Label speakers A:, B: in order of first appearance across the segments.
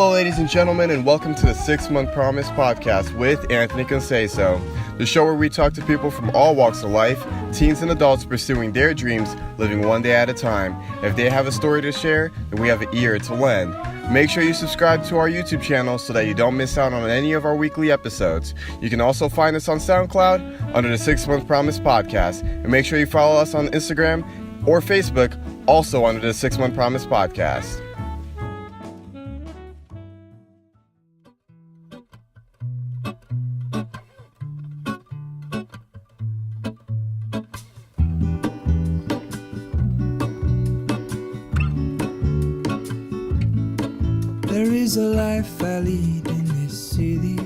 A: Hello, ladies and gentlemen, and welcome to the 6 Month Promise podcast with Anthony Conceicao, the show where we talk to people from all walks of life, teens and adults pursuing their dreams, living one day at a time. If they have a story to share, then we have an ear to lend. Make sure you subscribe to our YouTube channel so that you don't miss out on any of our weekly episodes. You can also find us on SoundCloud under the 6 Month Promise podcast, and make sure you follow us on Instagram or Facebook, also under the 6 Month Promise podcast.
B: There is a life I lead in this city,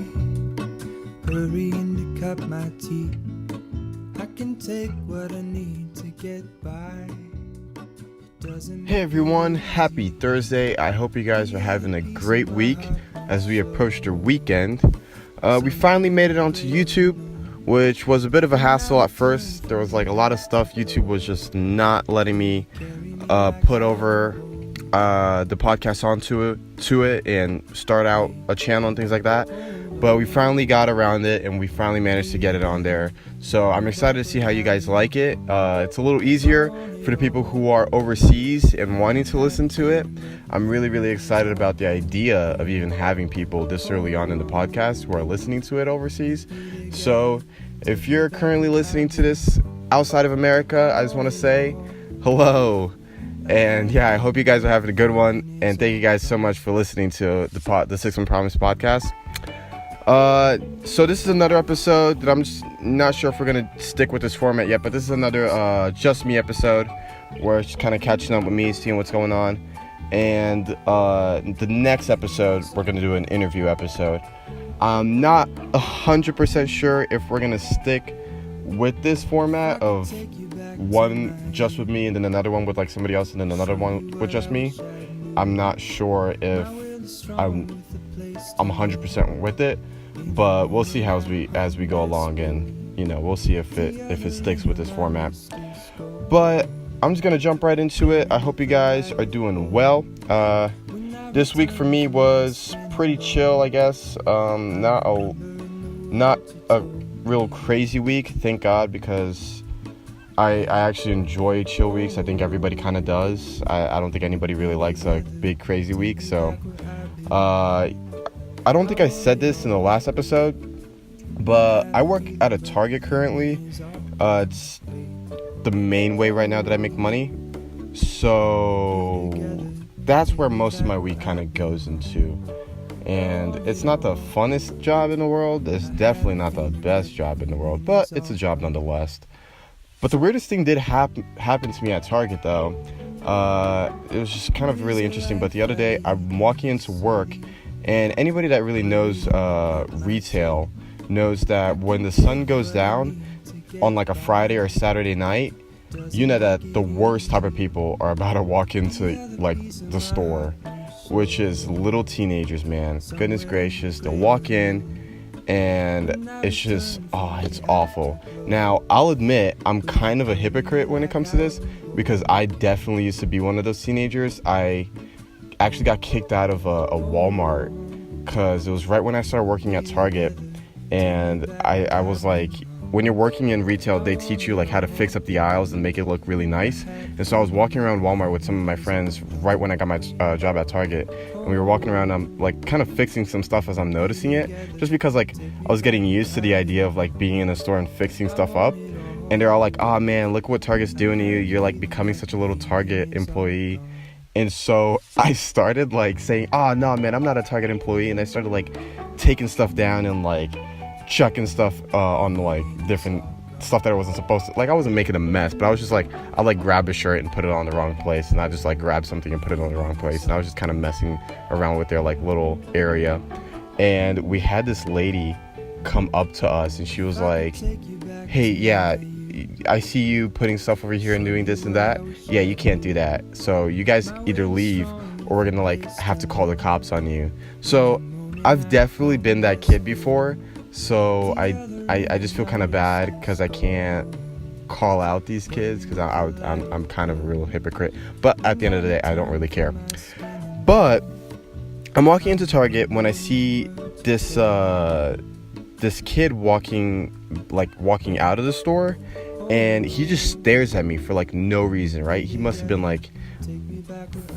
B: hurrying to cut my teeth. I can take what I need to get by.
A: Hey everyone, happy Thursday. I hope you guys are having a great week as we approach the weekend. We finally made it onto YouTube, which was a bit of a hassle at first. There was like a lot of stuff YouTube was just not letting me put over the podcast onto it and start out a channel and things like that. But we finally got around it and we finally managed to get it on there. So I'm excited to see how you guys like it. It's a little easier for the people who are overseas and wanting to listen to it. I'm really excited about the idea of even having people this early on in the podcast who are listening to it overseas. So if you're currently listening to this outside of America, I just want to say hello. And yeah, I hope you guys are having a good one. And thank you guys so much for listening to the 6 Month Promise podcast. So this is another episode that I'm just not sure if we're going to stick with this format yet. But this is another just me episode where it's just kind of catching up with me, seeing what's going on. And the next episode, we're going to do an interview episode. I'm not 100% sure if we're going to stick with this format of one just with me and then another one with like somebody else and then another one with just me. I'm not sure if I'm 100% with it, but we'll see how as we go along, and we'll see if it sticks with this format. But I'm just gonna jump right into it. I hope you guys are doing well. This week for me was pretty chill, I guess. Not a real crazy week, thank God, because I actually enjoy chill weeks. I think everybody kind of does. I don't think anybody really likes a big crazy week. So I don't think I said this in the last episode, but I work at a Target currently. It's the main way right now that I make money. So that's where most of my week kind of goes into. And it's not the funnest job in the world. It's definitely not the best job in the world, but it's a job nonetheless. But the weirdest thing did happen to me at Target, though. It was just kind of really interesting. But the other day, I'm walking into work, and anybody that really knows retail knows that when the sun goes down on like a Friday or Saturday night, you know that the worst type of people are about to walk into like the store, which is little teenagers, man. Goodness gracious, they'll walk in. And it's just, it's awful. Now, I'll admit, I'm kind of a hypocrite when it comes to this, because I definitely used to be one of those teenagers. I actually got kicked out of a Walmart because it was right when I started working at Target. And I was like, when you're working in retail, they teach you like how to fix up the aisles and make it look really nice. And so I was walking around Walmart with some of my friends right when I got my job at Target. And we were walking around, I'm like kind of fixing some stuff as I'm noticing it, just because like I was getting used to the idea of like being in a store and fixing stuff up. And they're all like, oh man, look what Target's doing to you. You're like becoming such a little Target employee. And so I started like saying, oh no man, I'm not a Target employee. And I started like taking stuff down and like chucking stuff on like different stuff that I wasn't supposed to. Like I wasn't making a mess, but I was just like, I like grab a shirt and put it on the wrong place, and I just like grab something and put it on the wrong place, and I was just kind of messing around with their like little area. And we had this lady come up to us, and she was like, hey, yeah, I see you putting stuff over here and doing this and that. Yeah, you can't do that. So you guys either leave or we're gonna like have to call the cops on you. So I've definitely been that kid before. So I just feel kind of bad because I can't call out these kids because I'm kind of a real hypocrite. But at the end of the day, I don't really care. But I'm walking into Target when I see this this kid walking out of the store, and he just stares at me for like no reason, right? He must have been like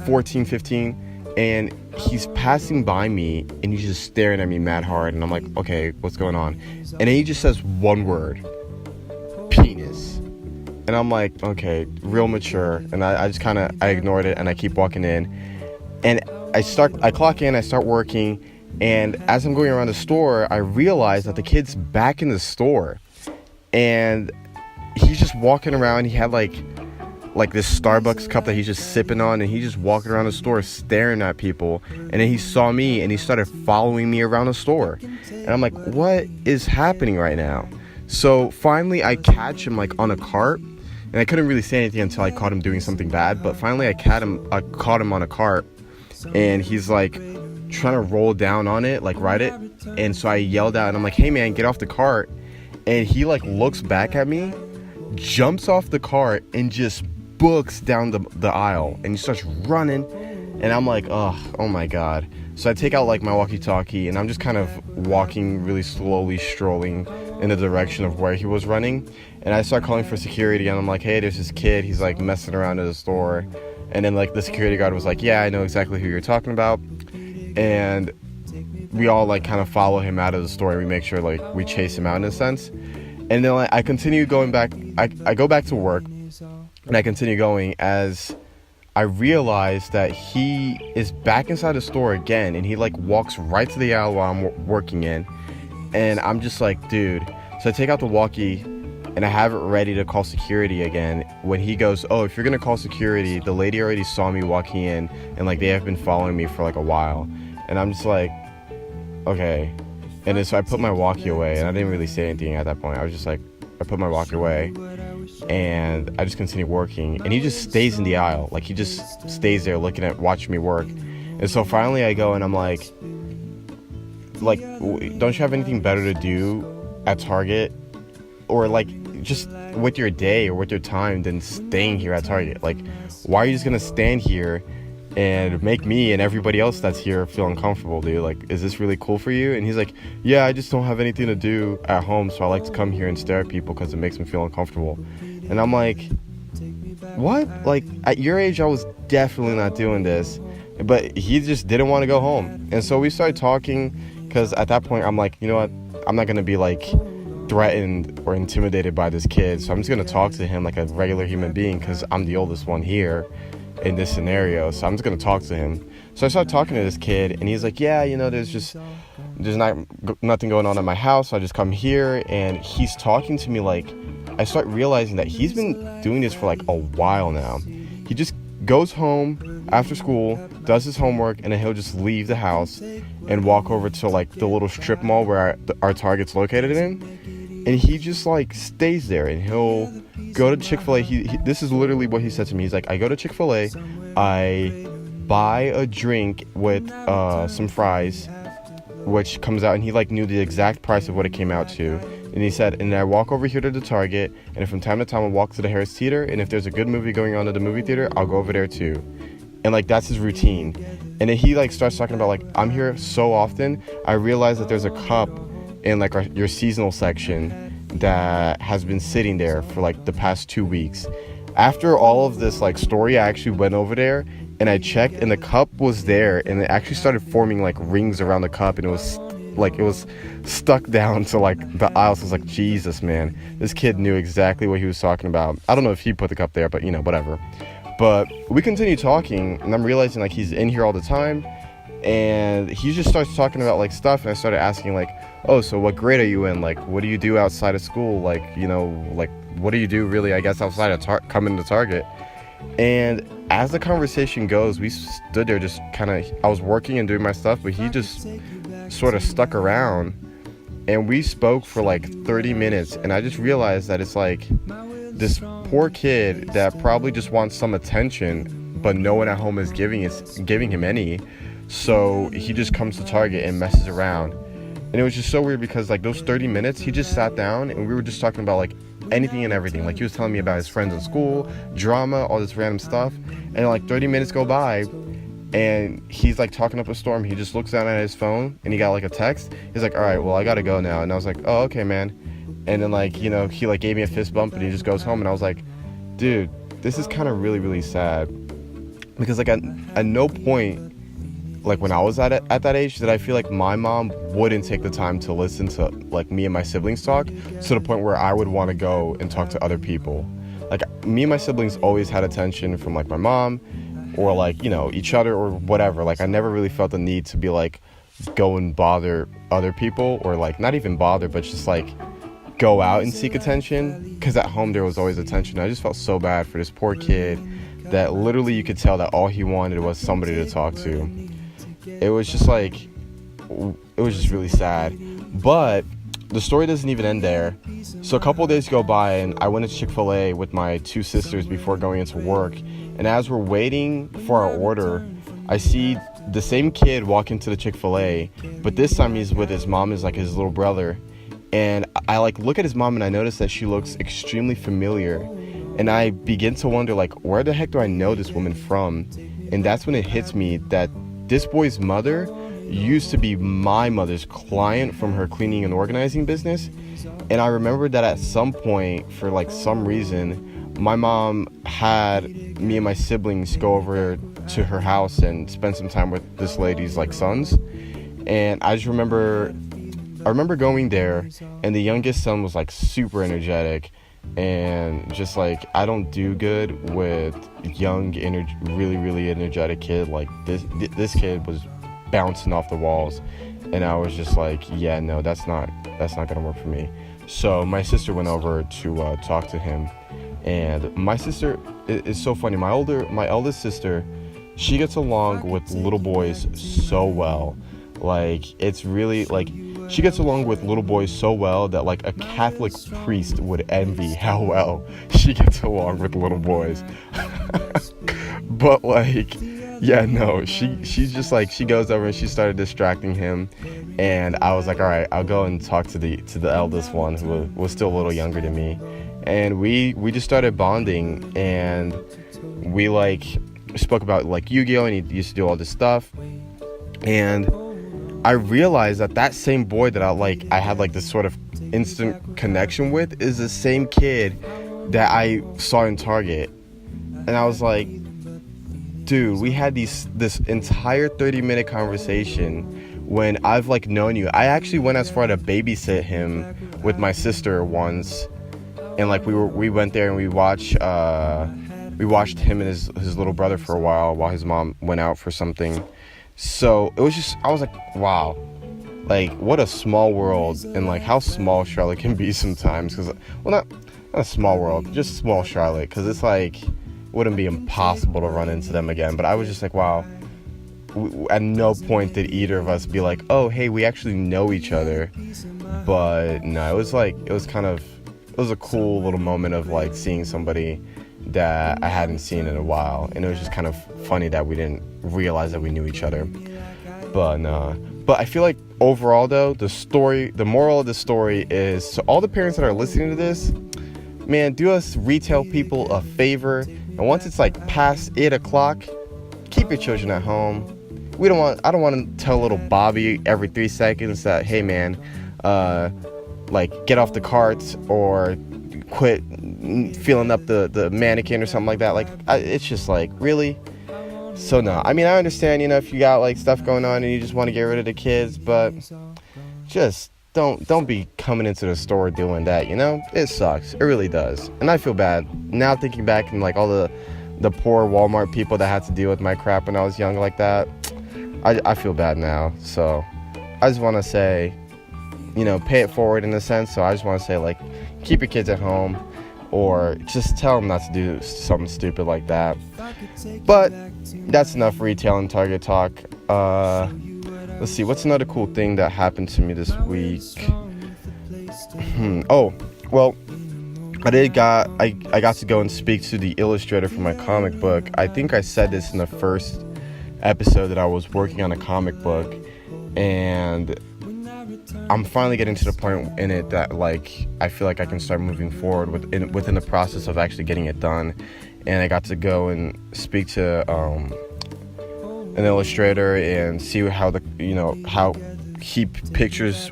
A: 14, 15, and he's passing by me and he's just staring at me mad hard, and I'm like, okay, what's going on? And then he just says one word: penis. And I'm like, okay, real mature. And I just kind of, I ignored it and I keep walking in. And I clock in, I start working. And as I'm going around the store, I realize that the kid's back in the store. And he's just walking around. He had like this Starbucks cup that he's just sipping on. And he's just walking around the store staring at people. And then he saw me and he started following me around the store. And I'm like, what is happening right now? So finally I catch him like on a cart. And I couldn't really say anything until I caught him doing something bad. But finally I caught him on a cart, and he's like trying to roll down on it, like ride it. And so I yelled out and I'm like, hey man, get off the cart. And he like looks back at me, jumps off the cart, and just books down the aisle. And he starts running. And I'm like, oh my God. So I take out like my walkie-talkie, and I'm just kind of walking really slowly, strolling in the direction of where he was running. And I start calling for security, and I'm like, hey, there's this kid, he's like messing around in the store. And then like the security guard was like, yeah, I know exactly who you're talking about. And we all like kind of follow him out of the store, and we make sure like we chase him out in a sense. And then like, I continue going back, I go back to work, and I continue going as I realize that he is back inside the store again, and he like walks right to the aisle while I'm working in. And I'm just like, dude. So I take out the walkie and I have it ready to call security again, when he goes, oh, if you're gonna call security, the lady already saw me walking in, and like they have been following me for like a while. And I'm just like, okay. And then so I put my walkie away, and I didn't really say anything at that point. I was just like, I put my walkie away and I just continue working, and he just stays in the aisle. Like he just stays there watching me work. And so finally I go and I'm like, don't you have anything better to do at Target, or like just with your day or with your time, than staying here at Target? Like, why are you just gonna stand here and make me and everybody else that's here feel uncomfortable, dude? Like, is this really cool for you? And he's like, yeah, I just don't have anything to do at home, so I like to come here and stare at people because it makes me feel uncomfortable. And I'm like, what? Like, at your age, I was definitely not doing this. But he just didn't want to go home. And so we started talking, because at that point I'm like, you know what, I'm not gonna be like threatened or intimidated by this kid, so I'm just gonna talk to him like a regular human being, because I'm the oldest one here in this scenario. So I'm just gonna talk to him. So I started talking to this kid, and he's like, yeah, you know, there's nothing going on at my house, so I just come here. And he's talking to me like, I start realizing that he's been doing this for like a while now. He just goes home after school, does his homework, and then he'll just leave the house and walk over to like the little strip mall where our Target's located in, and he just like stays there. And he'll go to Chick-fil-A. This is literally what he said to me. He's like, I go to Chick-fil-A, I buy a drink with some fries, which comes out, and he like knew the exact price of what it came out to. And he said, and I walk over here to the Target, and from time to time I'll walk to the Harris Theater, and if there's a good movie going on at the movie theater, I'll go over there too. And like, that's his routine. And then he like starts talking about like, I'm here so often, I realize that there's a cup in like your seasonal section that has been sitting there for like the past 2 weeks. After all of this like story, I actually went over there and I checked, and the cup was there, and it actually started forming like rings around the cup, and it was stuck down to like the aisle. So I was like, Jesus, man, this kid knew exactly what he was talking about. I don't know if he put the cup there, but you know, whatever. But we continue talking, and I'm realizing like he's in here all the time, and he just starts talking about like stuff. And I started asking like, oh, so what grade are you in? Like, what do you do outside of school? Like, you know, like, what do you do really, I guess, outside of coming to Target? And as the conversation goes, we stood there just kind of, I was working and doing my stuff, but he just sort of stuck around, and we spoke for like 30 minutes. And I just realized that it's like this poor kid that probably just wants some attention, but no one at home is giving him any. So he just comes to Target and messes around. And it was just so weird, because like those 30 minutes, he just sat down and we were just talking about like anything and everything. Like, he was telling me about his friends at school, drama, all this random stuff. And like 30 minutes go by, and he's like talking up a storm. He just looks down at his phone and he got like a text. He's like, all right, well, I gotta go now. And I was like, oh, okay, man. And then like, you know, he like gave me a fist bump and he just goes home. And I was like, dude, this is kind of really, really sad, because like at no point, like when I was at that age, did I feel like my mom wouldn't take the time to listen to like me and my siblings talk, to the point where I would want to go and talk to other people. Like me and my siblings always had attention from like my mom, or like, you know, each other or whatever. Like I never really felt the need to be like go and bother other people, or like not even bother, but just like go out and seek attention, because at home there was always attention. I just felt so bad for this poor kid that literally you could tell that all he wanted was somebody to talk to. It was just like, it was just really sad. But the story doesn't even end there. So a couple of days go by and I went to Chick-fil-A with my two sisters before going into work. And as we're waiting for our order, I see the same kid walk into the Chick-fil-A, but this time he's with his mom, is like his little brother. And I like look at his mom and I notice that she looks extremely familiar. And I begin to wonder, like, where the heck do I know this woman from? And that's when it hits me that this boy's mother used to be my mother's client from her cleaning and organizing business. And I remember that at some point, for like some reason, my mom had me and my siblings go over to her house and spend some time with this lady's like sons. And I remember going there, and the youngest son was like super energetic, and just like, I don't do good with young, really, really energetic kid. Like this kid was bouncing off the walls, and I was just like, yeah, no, that's not gonna work for me. So my sister went over to talk to him, and my sister is so funny. My eldest sister, she gets along with little boys so well. Like, it's really like, she gets along with little boys so well that like a Catholic priest would envy how well she gets along with little boys. But like, yeah, no, she's just like, she goes over and she started distracting him, and I was like, all right, I'll go and talk to the eldest one, who was still a little younger than me, and we just started bonding, and we like spoke about like Yu-Gi-Oh, and he used to do all this stuff, and I realized that same boy that I had like this sort of instant connection with is the same kid that I saw in Target. And I was like, dude, we had this entire 30-minute conversation when I've like known you. I actually went as far to babysit him with my sister once, and like we went there and we watched him and his little brother for a while his mom went out for something. So it was just, I was like, wow, like what a small world, and like how small Charlotte can be sometimes. Because, well, not a small world, just small Charlotte, because it's like, it wouldn't be impossible to run into them again. But I was just like, wow, at no point did either of us be like, oh, hey, we actually know each other. But no, it was a cool little moment of like seeing somebody that I hadn't seen in a while, and it was just kind of funny that we didn't realize that we knew each other. But I feel like overall though, the moral of the story is, to all the parents that are listening to this, man, do us retail people a favor, and once it's like past 8 o'clock, keep your children at home. I don't want to tell little Bobby every 3 seconds that, hey man, like get off the cart or quit filling up the mannequin or something like that. Like, it's just like, really? So no, I mean, I understand, you know, if you got like stuff going on and you just want to get rid of the kids, but just don't be coming into the store doing that, you know? It sucks. It really does. And I feel bad now thinking back, and like all the poor Walmart people that had to deal with my crap when I was young like that. I feel bad now. So I just want to say, you know, pay it forward in a sense. So I just want to say, like, keep your kids at home, or just tell them not to do something stupid like that. But that's enough retail and Target talk. Let's see, what's another cool thing that happened to me this week? Oh, well, I got to go and speak to the illustrator for my comic book. I think I said this in the first episode that I was working on a comic book, and I'm finally getting to the point in it that like I feel like I can start moving forward within the process of actually getting it done. And I got to go and speak to an illustrator and see how how he pictures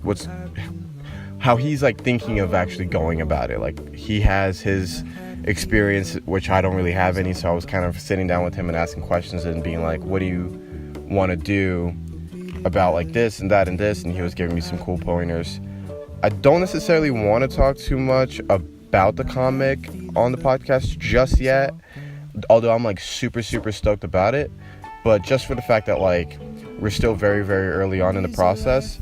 A: how he's like thinking of actually going about it. Like, he has his experience, which I don't really have any, so I was kind of sitting down with him and asking questions and being like, what do you want to do about like this and that and this, and he was giving me some cool pointers. I don't necessarily want to talk too much about the comic on the podcast just yet, although I'm like super stoked about it, but just for the fact that like we're still very early on in the process,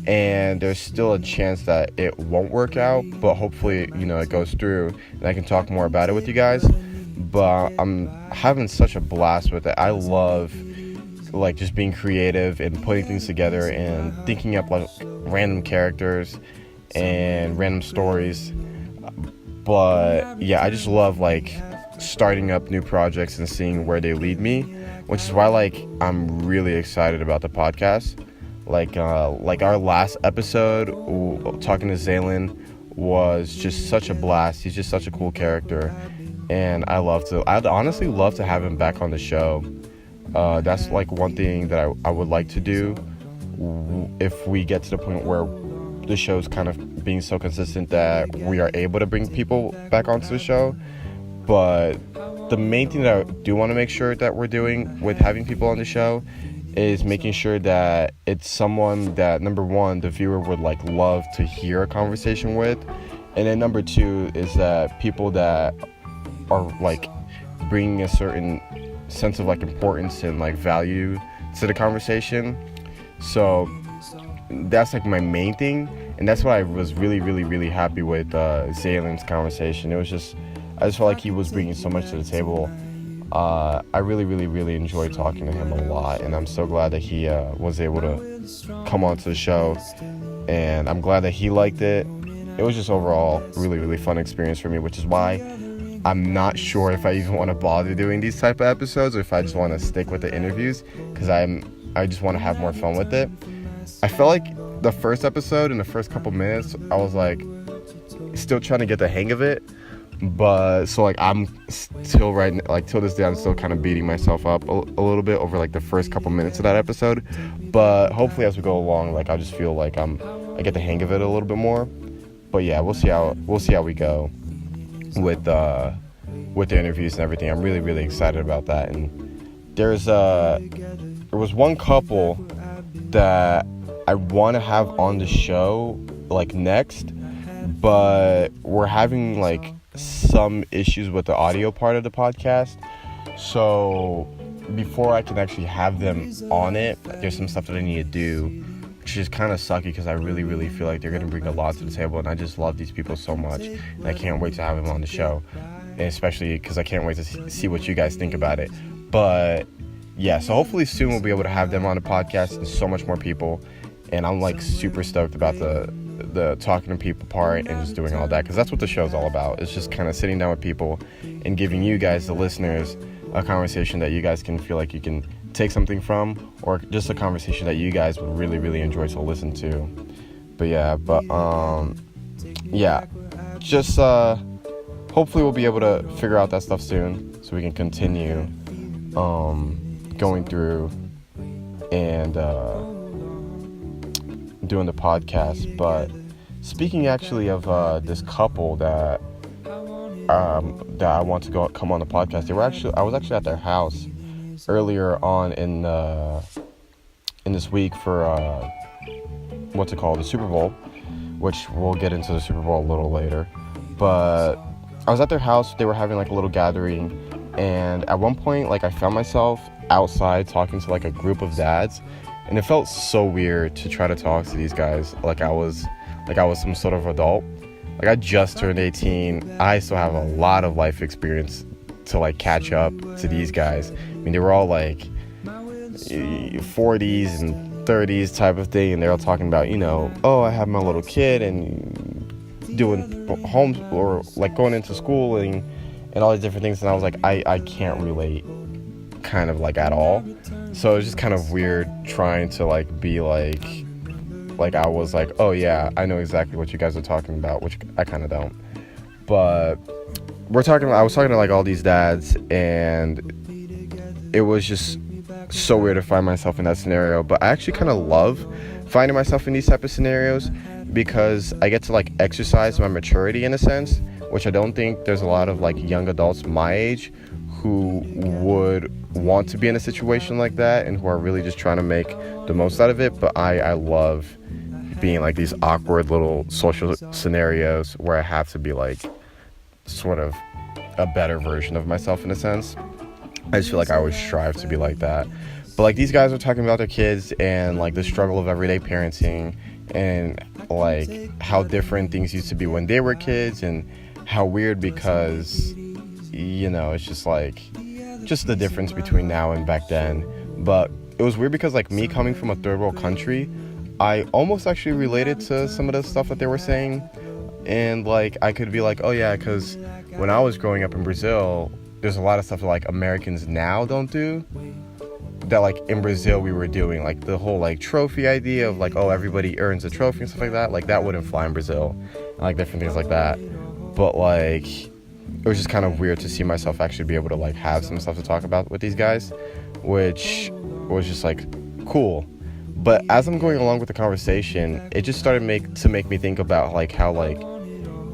A: and there's still a chance that it won't work out, but hopefully, it goes through and I can talk more about it with you guys. But I'm having such a blast with it. I love like just being creative and putting things together and thinking up like random characters and random stories. But yeah, I just love like starting up new projects and seeing where they lead me, which is why like I'm really excited about the podcast. Like our last episode talking to Zaylin was just such a blast. He's just such a cool character, and I'd honestly love to have him back on the show. That's like one thing that I would like to do if we get to the point where the show's kind of being so consistent that we are able to bring people back onto the show. But the main thing that I do want to make sure that we're doing with having people on the show is making sure that it's someone that, number one, the viewer would like love to hear a conversation with, and then number two is that people that are like bringing a certain sense of like importance and like value to the conversation. So that's like my main thing, and that's why I was really happy with Zaylin's conversation. I just felt like he was bringing so much to the table. I really enjoyed talking to him a lot, and I'm so glad that he was able to come onto the show, and I'm glad that he liked it. It was just overall really fun experience for me, which is why I'm not sure if I even want to bother doing these type of episodes, or if I just want to stick with the interviews, because I just want to have more fun with it. I felt like the first episode, in the first couple minutes, I was like still trying to get the hang of it. But so like I'm still till this day I'm still kind of beating myself up a little bit over like the first couple minutes of that episode. But hopefully as we go along, like I just feel like I get the hang of it a little bit more. But yeah, we'll see how we go with the interviews and everything. I'm really excited about that. And there was one couple that I want to have on the show like next, but we're having like some issues with the audio part of the podcast. So before I can actually have them on it, there's some stuff that I need to do, which is kind of sucky because I really feel like they're going to bring a lot to the table, and I just love these people so much, and I can't wait to have them on the show, and especially because I can't wait to see what you guys think about it. But yeah, so hopefully soon we'll be able to have them on the podcast and so much more people, and I'm like super stoked about the talking to people part and just doing all that, because that's what the show's all about. It's just kind of sitting down with people and giving you guys, the listeners, a conversation that you guys can feel like you can take something from, or just a conversation that you guys would really enjoy to listen to. But yeah, just hopefully we'll be able to figure out that stuff soon so we can continue going through and doing the podcast. But speaking actually of this couple that I want to come on the podcast, I was actually at their house earlier on in this week for the Super Bowl, which we'll get into the Super Bowl a little later. But I was at their house. They were having like a little gathering, and at one point like I found myself outside talking to like a group of dads, and it felt so weird to try to talk to these guys like I was some sort of adult. Like I just turned 18. I still have a lot of life experience to like catch up to these guys. I mean, they were all like 40s and 30s type of thing, and they're all talking about, I have my little kid and doing homes or like going into school and all these different things. And I was like, I can't relate kind of like at all. So it was just kind of weird trying to like be like I was like, oh yeah, I know exactly what you guys are talking about, which I kind of don't. But I was talking to like all these dads, and it was just so weird to find myself in that scenario, but I actually kind of love finding myself in these type of scenarios because I get to like exercise my maturity in a sense, which I don't think there's a lot of like young adults my age who would want to be in a situation like that and who are really just trying to make the most out of it. But I love being like these awkward little social scenarios where I have to be like sort of a better version of myself in a sense. I just feel like I always strive to be like that. But like these guys are talking about their kids and like the struggle of everyday parenting and like how different things used to be when they were kids and how weird because, you know, it's just like just the difference between now and back then. But it was weird because like me coming from a third world country, I almost actually related to some of the stuff that they were saying. And like I could be like, oh yeah, because when I was growing up in Brazil, there's a lot of stuff that like Americans now don't do that like in Brazil we were doing, like the whole like trophy idea of like, oh, everybody earns a trophy and stuff like that. Like that wouldn't fly in Brazil and like different things like that. But like it was just kind of weird to see myself actually be able to like have some stuff to talk about with these guys, which was just like cool. But as I'm going along with the conversation, it just started to make me think about like how like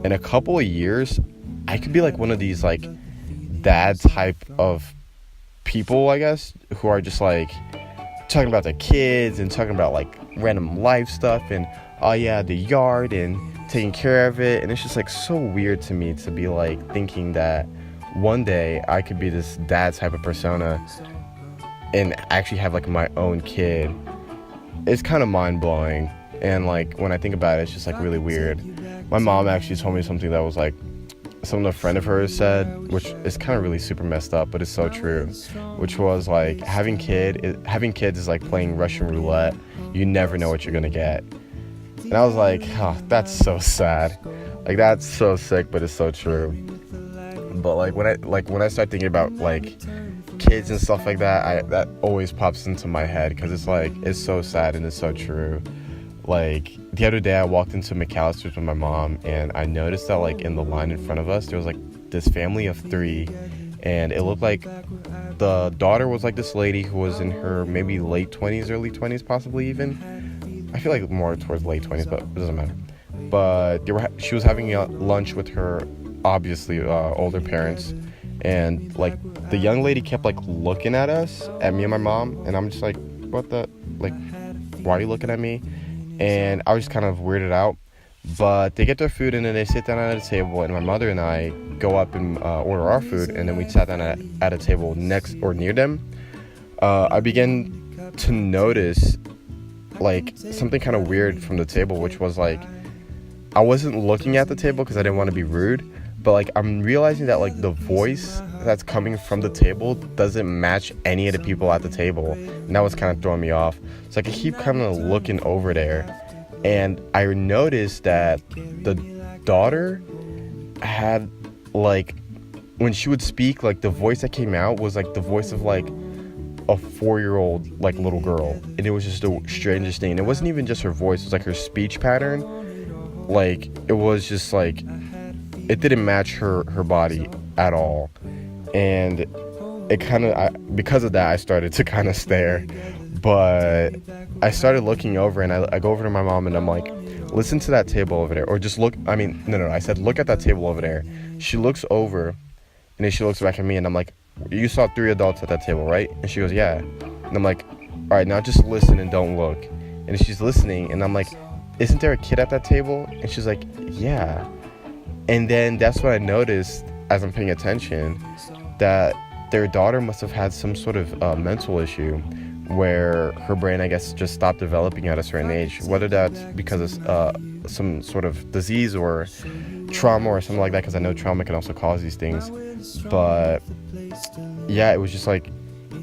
A: in a couple of years I could be like one of these like dad type of people, I guess, who are just like talking about their kids and talking about like random life stuff and oh yeah, the yard and taking care of it. And it's just like so weird to me to be like thinking that one day I could be this dad type of persona and actually have like my own kid. It's kind of mind-blowing, and like when I think about it, it's just like really weird. My mom actually told me something that was like something a friend of hers said, which is kind of really super messed up, but it's so true, which was like having kids is like playing Russian roulette. You never know what you're gonna get. And I was like, oh, that's so sad. Like that's so sick, but it's so true. But like when I start thinking about like kids and stuff like that, that always pops into my head because it's like it's so sad and it's so true. Like the other day I walked into McAllister's with my mom and I noticed that like in the line in front of us there was like this family of 3, and it looked like the daughter was like this lady who was in her maybe late 20s, early 20s, possibly even. I feel like more towards late 20s, but it doesn't matter. But she was having lunch with her obviously older parents, and like the young lady kept like looking at us, at me and my mom, and I'm just like, what the, like, why are you looking at me? And I was just kind of weirded out. But they get their food and then they sit down at a table, and my mother and I go up and order our food, and then we sat down at a table next or near them. I began to notice like something kind of weird from the table, which was like I wasn't looking at the table because I didn't want to be rude, but like I'm realizing that like the voice that's coming from the table doesn't match any of the people at the table, and that was kind of throwing me off. So like I keep kind of looking over there, and I noticed that the daughter had like, when she would speak, like the voice that came out was like the voice of like a 4-year-old like little girl, and it was just the strangest thing. And it wasn't even just her voice, it was like her speech pattern. Like it was just like it didn't match her body at all, and it kind of, because of that, I started to kind of stare. But I started looking over, and I go over to my mom and I'm like, listen to that table over there, or just look, no, I said look at that table over there. She looks over, and then she looks back at me, and I'm like, you saw 3 adults at that table, right? And she goes, yeah. And I'm like, all right, now just listen and don't look. And she's listening, and I'm like, isn't there a kid at that table? And she's like, yeah. And then that's what I noticed as I'm paying attention, that their daughter must have had some sort of mental issue where her brain, I guess, just stopped developing at a certain age, whether that's because of some sort of disease or trauma or something like that, because I know trauma can also cause these things. But yeah, it was just like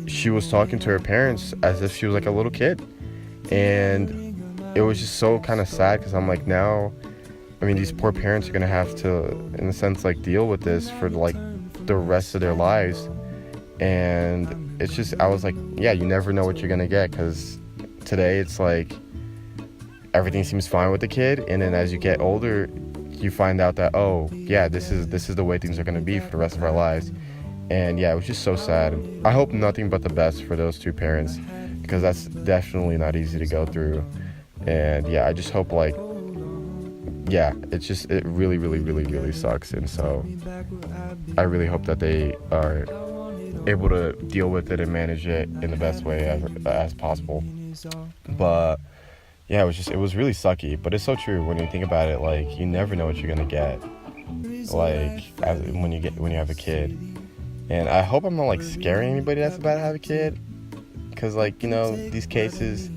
A: she was talking to her parents as if she was like a little kid, and it was just so kind of sad, because I'm like, now, these poor parents are gonna have to, in a sense, like deal with this for like the rest of their lives. And it's just, I was like, yeah, you never know what you're gonna get, because today it's like everything seems fine with the kid, and then as you get older you find out that, oh yeah, this is the way things are gonna be for the rest of our lives. And yeah, it was just so sad. I hope nothing but the best for those two parents, because that's definitely not easy to go through. And yeah, I just hope like, yeah, it really, really, really, really sucks. And so I really hope that they are able to deal with it and manage it in the best way as possible. But yeah, it was really sucky. But it's so true when you think about it. Like, you never know what you're gonna get. Like, when you have a kid. And I hope I'm not like scaring anybody that's about to have a kid, because like, these cases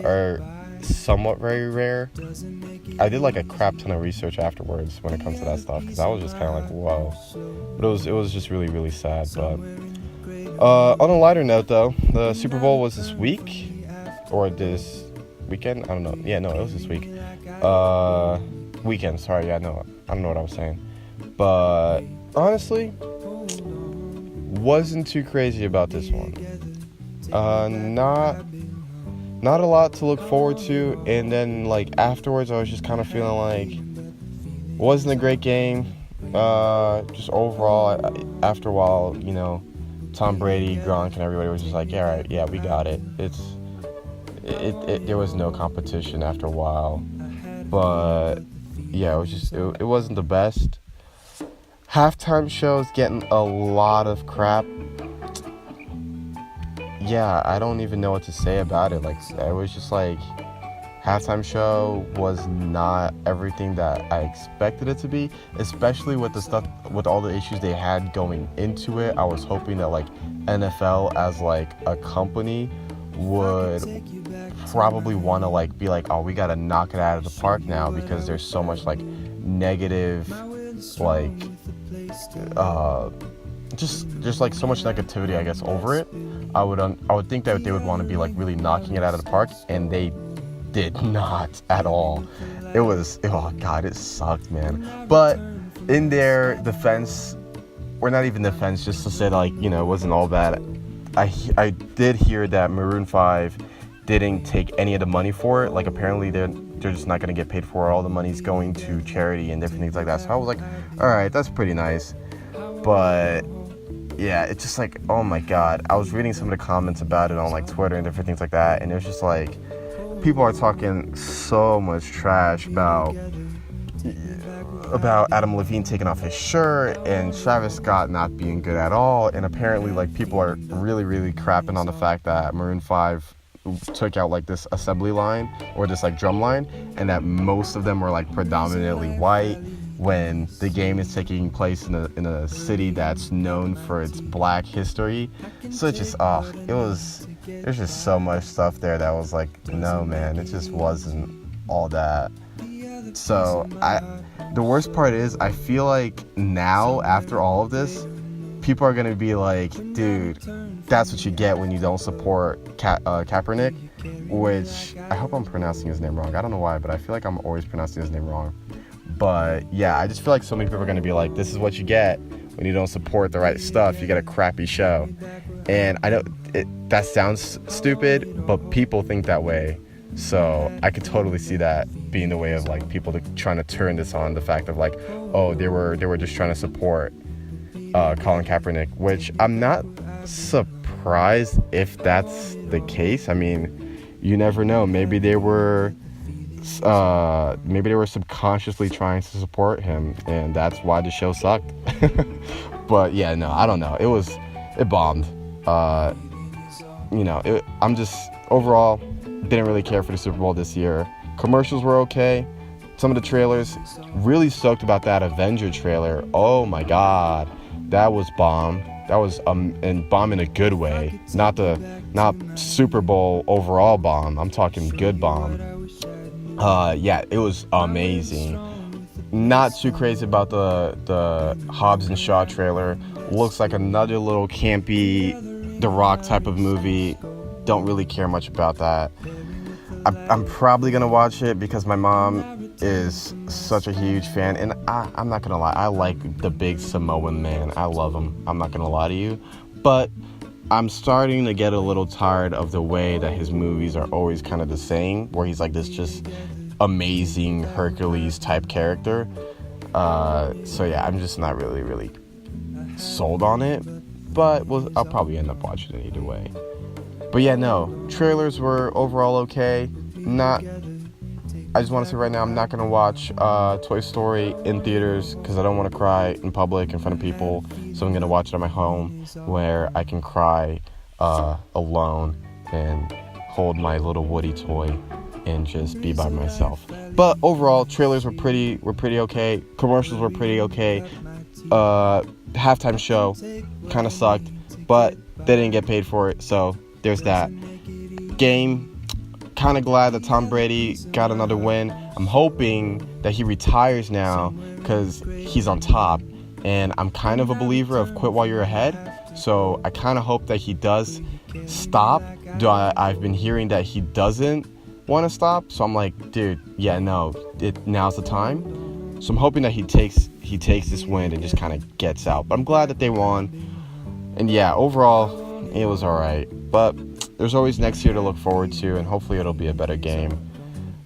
A: are somewhat very rare. I did like a crap ton of research afterwards when it comes to that stuff, because I was just kind of like, whoa. But it was just really, really sad. But on a lighter note though, the Super Bowl was this week or this weekend. I don't know. Yeah, no, it was this week. Weekend. Sorry. Yeah, no, I don't know what I was saying. But honestly, wasn't too crazy about this one. Not a lot to look forward to, and then like afterwards I was just kind of feeling like it wasn't a great game. Just overall, after a while, Tom Brady, Gronk, and everybody was just like, yeah, right, yeah, we got it. There was no competition after a while, but yeah, it wasn't the best. Halftime shows getting a lot of crap. Yeah, I don't even know what to say about it. Like, it was just like, halftime show was not everything that I expected it to be, especially with all the issues they had going into it. I was hoping that like NFL as like a company would probably want to like be like, oh, we got to knock it out of the park now, because there's so much like negative, like just like so much negativity, I guess, over it. I would think that they would want to be like really knocking it out of the park, and they did not at all. It was, oh god, it sucked, man. But in their defense, or not even defense, just to say like, it wasn't all bad. I did hear that Maroon 5 didn't take any of the money for it. Like, apparently they're just not going to get paid for it. All the money's going to charity and different things like that. So I was like, all right, that's pretty nice. But yeah, it's just like, oh my god. I was reading some of the comments about it on like Twitter and different things like that, and it was just like, people are talking so much trash about Adam Levine taking off his shirt and Travis Scott not being good at all. And apparently like people are really, really crapping on the fact that Maroon 5 took out like this assembly line, or this like drum line, and that most of them were like predominantly white, when the game is taking place in a city that's known for its black history. So it's just, there's just so much stuff there that was like, no man, it just wasn't all that. So the worst part is, I feel like now, after all of this, people are gonna be like, dude, that's what you get when you don't support Kaepernick, which I hope I'm pronouncing his name wrong. I don't know why, but I feel like I'm always pronouncing his name wrong. But yeah, I just feel like so many people are going to be like, this is what you get when you don't support the right stuff. You get a crappy show. And I know that sounds stupid, but people think that way. So I could totally see that being the way of like people trying to turn this on the fact of like, oh, they were just trying to support Colin Kaepernick, which I'm not surprised if that's the case. I mean, you never know. Maybe they were subconsciously trying to support him, and that's why the show sucked. But yeah, no, I don't know. It bombed. I'm just overall didn't really care for the Super Bowl this year. Commercials were okay. Some of the trailers, really stoked about that Avenger trailer. Oh my god, that was bomb. That was and bomb in a good way, not Super Bowl overall bomb. I'm talking good bomb. Yeah, it was amazing. Not too crazy about the Hobbs and Shaw trailer. Looks like another little campy The Rock type of movie. Don't really care much about that. I'm probably gonna watch it because my mom is such a huge fan, and I'm not gonna lie, I like the big Samoan man. I love him. I'm not gonna lie to you, but I'm starting to get a little tired of the way that his movies are always kind of the same, where he's like this just amazing Hercules type character. So yeah, I'm just not really sold on it, but I'll probably end up watching it either way. But yeah, no, trailers were overall okay. I just want to say right now, I'm not going to watch Toy Story in theaters because I don't want to cry in public in front of people. So I'm going to watch it at my home where I can cry alone and hold my little Woody toy and just be by myself. But overall, trailers were pretty okay. Commercials were pretty okay. Halftime show kind of sucked, but they didn't get paid for it, so there's that. Game, kind of glad that Tom Brady got another win. I'm hoping that he retires now because he's on top, and I'm kind of a believer of quit while you're ahead, so I kind of hope that he does stop. I've been hearing that he doesn't want to stop, so I'm like, dude, yeah, no, now's the time. So I'm hoping that he takes this win and just kind of gets out. But I'm glad that they won, and yeah, overall it was all right. But there's always next year to look forward to, and hopefully it'll be a better game.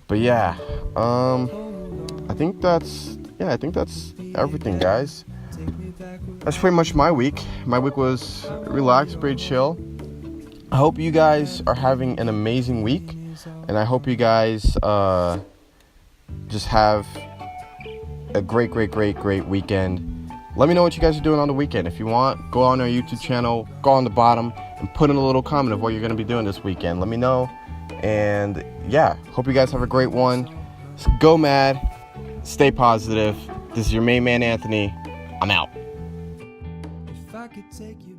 A: But yeah, I think that's everything, guys. That's pretty much my week. My week was relaxed, pretty chill. I hope you guys are having an amazing week, and I hope you guys just have a great weekend. Let me know what you guys are doing on the weekend. If you want, go on our YouTube channel, go on the bottom, and put in a little comment of what you're going to be doing this weekend. Let me know. And yeah, hope you guys have a great one. Go mad. Stay positive. This is your main man, Anthony. I'm out.
B: If I could take you